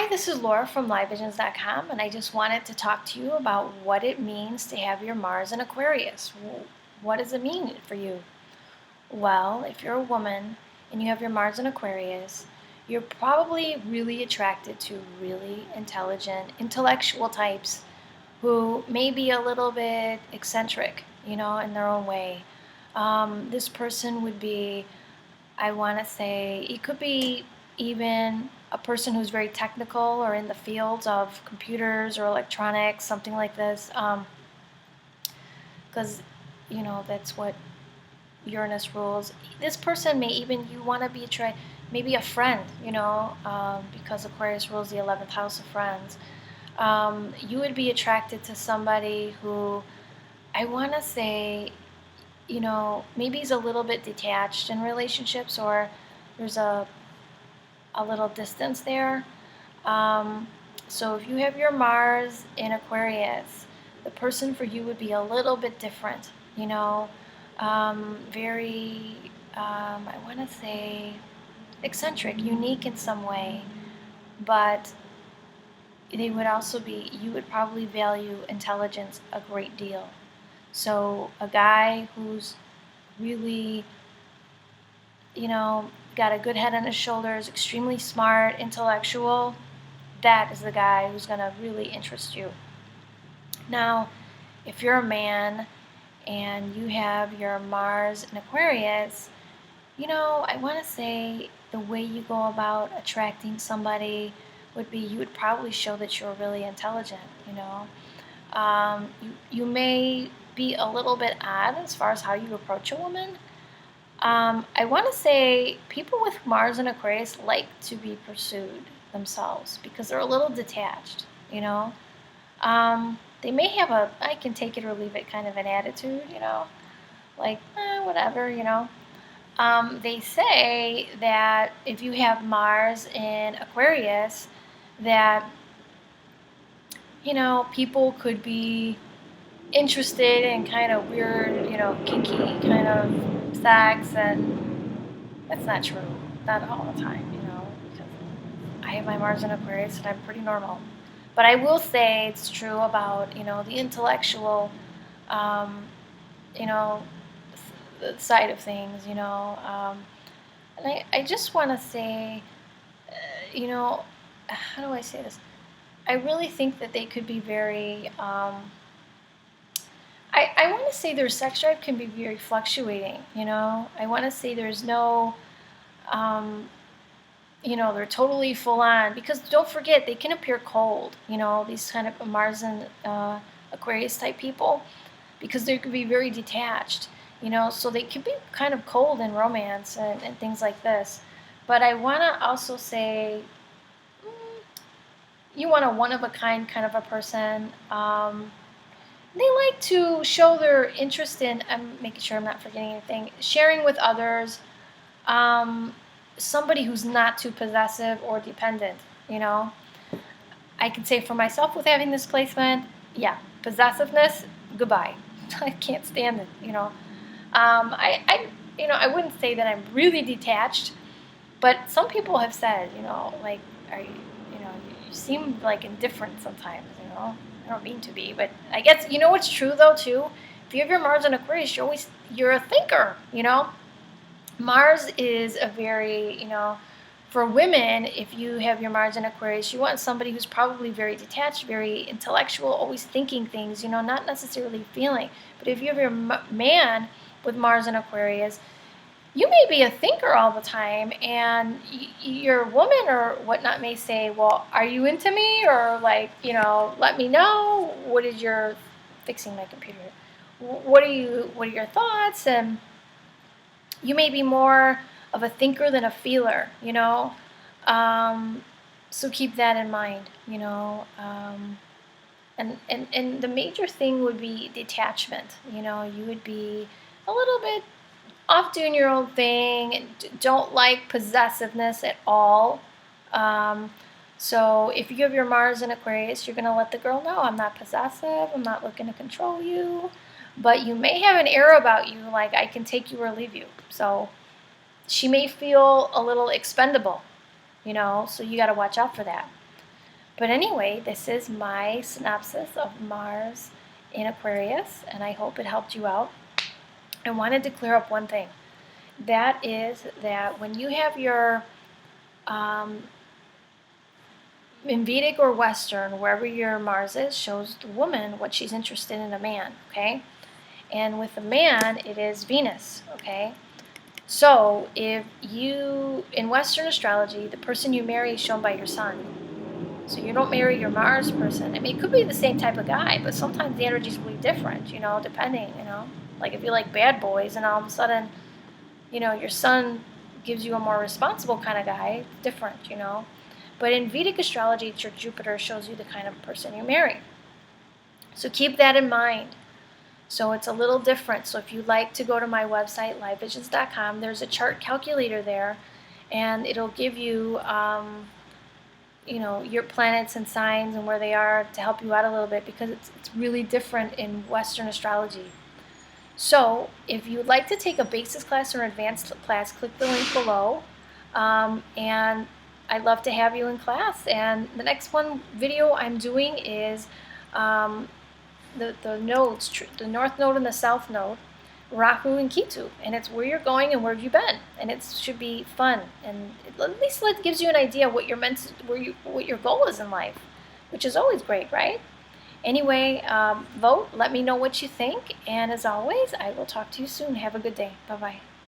Hi, this is Laura from LiveVisions.com, and I just wanted to talk to you about what it means to have your Mars in Aquarius. What does it mean for you? Well, if you're a woman and you have your Mars in Aquarius, you're probably really attracted to really intelligent, intellectual types who may be a little bit eccentric, in their own way. This person would be, I want to say, it could be even a person who's very technical or in the fields of computers or electronics, something like this, because that's what Uranus rules. This person may even, you want to be maybe a friend, because Aquarius rules the 11th house of friends. You would be attracted to somebody who, I want to say, maybe he's a little bit detached in relationships, or there's a little distance there. So if you have your Mars in Aquarius, the person for you would be a little bit different, very, I want to say, eccentric, unique in some way, but they would also be, you would probably value intelligence a great deal. So a guy who's really, got a good head on his shoulders, extremely smart, intellectual, that is the guy who's going to really interest you. Now, if you're a man and you have your Mars in Aquarius, I want to say the way you go about attracting somebody would be, you would probably show that you're really intelligent, you may be a little bit odd as far as how you approach a woman. I want to say people with Mars and Aquarius like to be pursued themselves because they're a little detached, They may have a I can take it or leave it kind of an attitude, like, whatever, They say that if you have Mars in Aquarius, that, people could be interested in kind of weird, kinky kind of sex, and that's not true. Not all the time, because I have my Mars in Aquarius and I'm pretty normal. But I will say it's true about, the intellectual, you know, side of things, and I just want to say, how do I say this? I really think that they could be very, I want to say their sex drive can be very fluctuating, I want to say there's no, they're totally full on, because don't forget, they can appear cold, these kind of Mars and Aquarius type people, because they could be very detached, so they could be kind of cold in romance and things like this. But I want to also say, you want a one-of-a-kind kind of a person. They like to show their interest in, I'm making sure I'm not forgetting anything, sharing with others, somebody who's not too possessive or dependent, I can say for myself with having this placement, yeah, possessiveness, goodbye. I can't stand it, I wouldn't say that I'm really detached, but some people have said, like, you seem like indifferent sometimes, I don't mean to be, but I guess, what's true though too? If you have your Mars in Aquarius, you're a thinker, Mars is a very, for women, if you have your Mars in Aquarius, you want somebody who's probably very detached, very intellectual, always thinking things, not necessarily feeling. But if you have your man with Mars in Aquarius, you may be a thinker all the time, and your woman or whatnot may say, well, are you into me? Or like, let me know. What is your, fixing my computer, what are your thoughts? And you may be more of a thinker than a feeler, so keep that in mind, and the major thing would be detachment. You would be a little bit off doing your own thing and don't like possessiveness at all. So if you have your Mars in Aquarius, you're going to let the girl know, I'm not possessive, I'm not looking to control you. But you may have an air about you, like I can take you or leave you. So she may feel a little expendable, so you got to watch out for that. But anyway, this is my synopsis of Mars in Aquarius, and I hope it helped you out. I wanted to clear up one thing. That is that when you have your, in Vedic or Western, wherever your Mars is, shows the woman what she's interested in a man, okay? And with a man, it is Venus, okay? So if you, in Western astrology, the person you marry is shown by your sun. So you don't marry your Mars person. I mean, it could be the same type of guy, but sometimes the energy's really different, depending, Like if you like bad boys and all of a sudden, your sun gives you a more responsible kind of guy, it's different, But in Vedic astrology, it's your Jupiter shows you the kind of person you marry. So keep that in mind. So it's a little different. So if you'd like to go to my website, LiveVisions.com, there's a chart calculator there, and it'll give you, your planets and signs and where they are to help you out a little bit, because it's really different in Western astrology. So if you'd like to take a basis class or advanced class, click the link below, and I'd love to have you in class. And the next video I'm doing is the nodes, the north node and the south node, Rahu and Ketu, and it's where you're going and where have you been, and it should be fun, and at least it gives you an idea what you're meant to, what your goal is in life, which is always great, right? Anyway, vote, let me know what you think, and as always, I will talk to you soon. Have a good day. Bye-bye.